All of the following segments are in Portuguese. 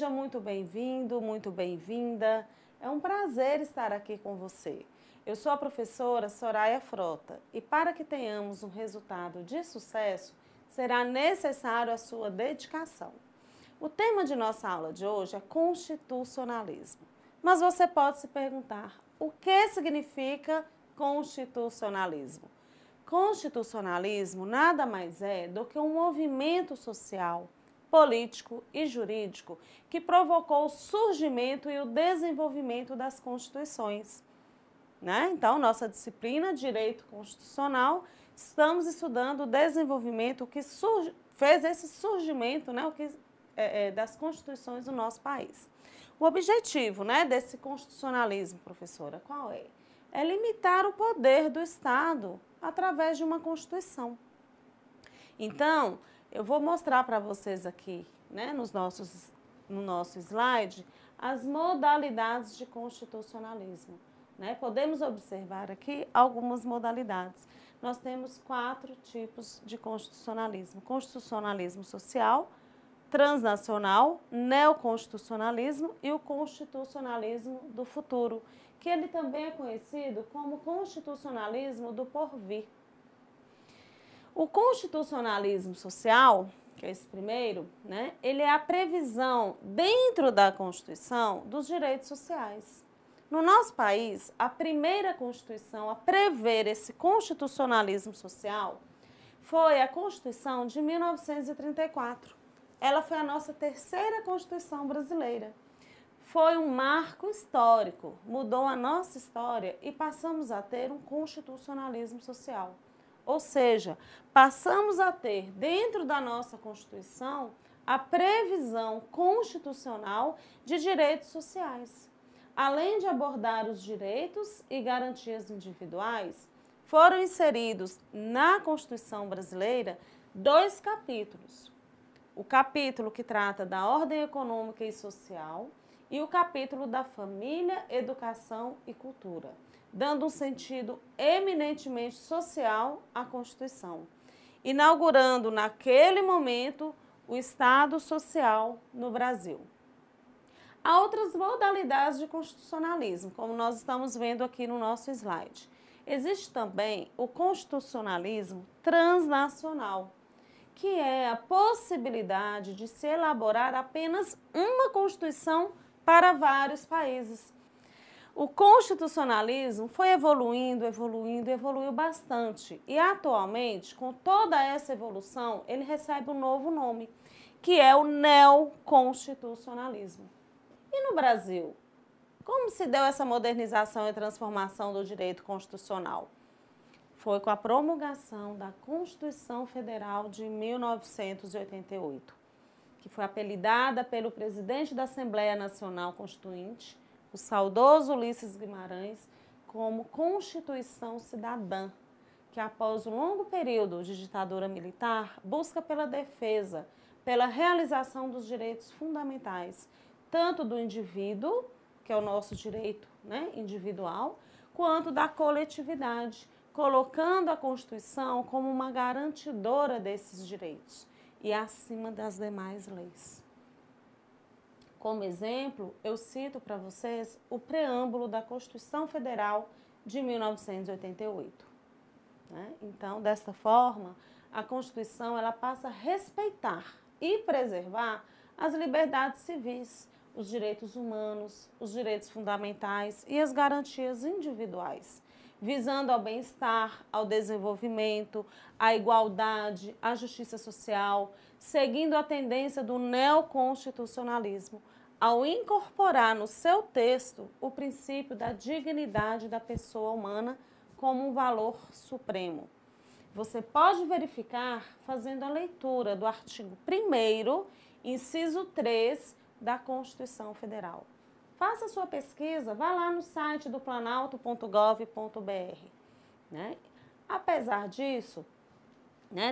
Seja muito bem-vindo, muito bem-vinda. É um prazer estar aqui com você. Eu sou a professora Soraya Frota e para que tenhamos um resultado de sucesso, será necessário a sua dedicação. O tema de nossa aula de hoje é constitucionalismo. Mas você pode se perguntar, o que significa constitucionalismo? Constitucionalismo nada mais é do que um movimento social, político e jurídico que provocou o surgimento e o desenvolvimento das constituições. Então, nossa disciplina Direito Constitucional, estamos estudando o desenvolvimento que fez esse surgimento das constituições do nosso país. O objetivo desse constitucionalismo, professora, qual é? É limitar o poder do Estado através de uma Constituição. Então, eu vou mostrar para vocês aqui, no nosso slide, as modalidades de constitucionalismo. Podemos observar aqui algumas modalidades. Nós temos 4 tipos de constitucionalismo: constitucionalismo social, transnacional, neoconstitucionalismo e o constitucionalismo do futuro, que ele também é conhecido como constitucionalismo do porvir. O constitucionalismo social, que é esse primeiro, ele é a previsão dentro da Constituição dos direitos sociais. No nosso país, a primeira Constituição a prever esse constitucionalismo social foi a Constituição de 1934. Ela foi a nossa terceira Constituição brasileira. Foi um marco histórico, mudou a nossa história e passamos a ter um constitucionalismo social. Ou seja, passamos a ter dentro da nossa Constituição a previsão constitucional de direitos sociais. Além de abordar os direitos e garantias individuais, foram inseridos na Constituição brasileira 2 capítulos. O capítulo que trata da ordem econômica e social e o capítulo da família, educação e cultura, dando um sentido eminentemente social à Constituição, inaugurando naquele momento o Estado Social no Brasil. Há outras modalidades de constitucionalismo, como nós estamos vendo aqui no nosso slide. Existe também o constitucionalismo transnacional, que é a possibilidade de se elaborar apenas uma Constituição para vários países. O constitucionalismo foi evoluiu bastante e atualmente, com toda essa evolução, ele recebe um novo nome, que é o neoconstitucionalismo. E no Brasil, como se deu essa modernização e transformação do direito constitucional? Foi com a promulgação da Constituição Federal de 1988, que foi apelidada pelo presidente da Assembleia Nacional Constituinte, o saudoso Ulisses Guimarães, como Constituição Cidadã, que após um longo período de ditadura militar, busca pela defesa, pela realização dos direitos fundamentais, tanto do indivíduo, que é o nosso direito individual, quanto da coletividade, colocando a Constituição como uma garantidora desses direitos e acima das demais leis. Como exemplo, eu cito para vocês o preâmbulo da Constituição Federal de 1988. Então, desta forma, a Constituição ela passa a respeitar e preservar as liberdades civis, os direitos humanos, os direitos fundamentais e as garantias individuais, visando ao bem-estar, ao desenvolvimento, à igualdade, à justiça social, seguindo a tendência do neoconstitucionalismo, ao incorporar no seu texto o princípio da dignidade da pessoa humana como um valor supremo. Você pode verificar fazendo a leitura do artigo 1º, inciso 3 da Constituição Federal. Faça sua pesquisa, vá lá no site do planalto.gov.br. Apesar disso,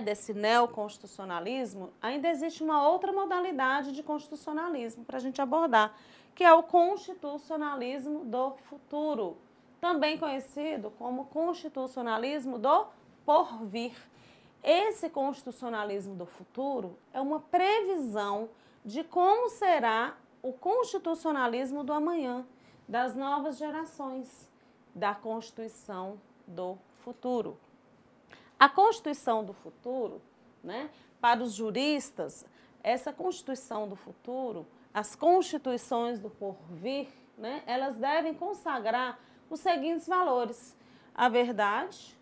desse neoconstitucionalismo, ainda existe uma outra modalidade de constitucionalismo para a gente abordar, que é o constitucionalismo do futuro, também conhecido como constitucionalismo do porvir. Esse constitucionalismo do futuro é uma previsão de como será o constitucionalismo do amanhã, das novas gerações, da Constituição do futuro. A Constituição do futuro, né, para os juristas, essa Constituição do futuro, as constituições do porvir, né, elas devem consagrar os seguintes valores: a verdade,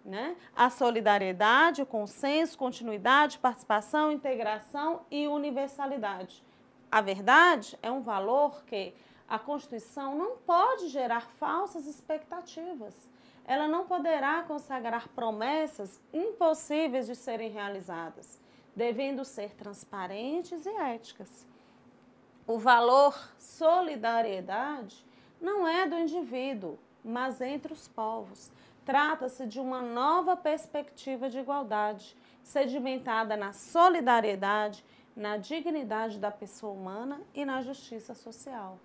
né, a solidariedade, o consenso, continuidade, participação, integração e universalidade. A verdade é um valor que a Constituição não pode gerar falsas expectativas. Ela não poderá consagrar promessas impossíveis de serem realizadas, devendo ser transparentes e éticas. O valor solidariedade não é do indivíduo, mas entre os povos. Trata-se de uma nova perspectiva de igualdade, sedimentada na solidariedade, na dignidade da pessoa humana e na justiça social.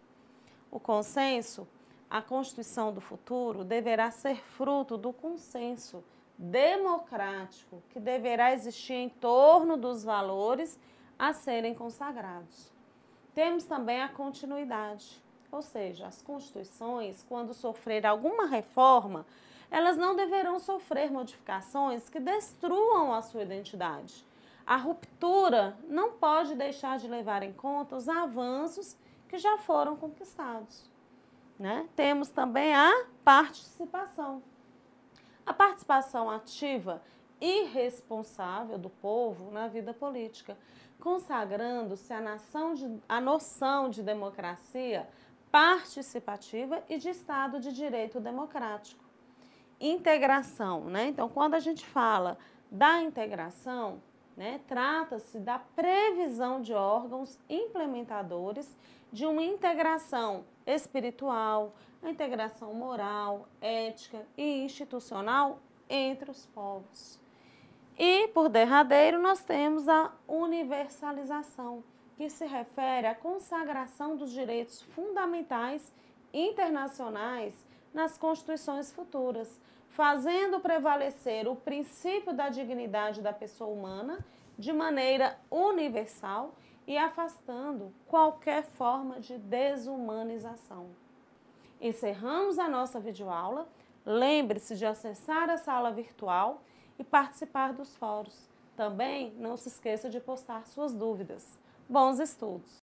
O consenso, a Constituição do futuro, deverá ser fruto do consenso democrático que deverá existir em torno dos valores a serem consagrados. Temos também a continuidade, ou seja, as constituições, quando sofrer alguma reforma, elas não deverão sofrer modificações que destruam a sua identidade. A ruptura não pode deixar de levar em conta os avanços que já foram conquistados, né? Temos também a participação. A participação ativa e responsável do povo na vida política, consagrando-se a noção de democracia participativa e de Estado de Direito democrático. Integração, né? Então, quando a gente fala da integração, né, trata-se da previsão de órgãos implementadores de uma integração espiritual, a integração moral, ética e institucional entre os povos. E, por derradeiro, nós temos a universalização, que se refere à consagração dos direitos fundamentais internacionais nas constituições futuras, fazendo prevalecer o princípio da dignidade da pessoa humana de maneira universal e afastando qualquer forma de desumanização. Encerramos a nossa videoaula. Lembre-se de acessar a sala virtual e participar dos fóruns. Também não se esqueça de postar suas dúvidas. Bons estudos!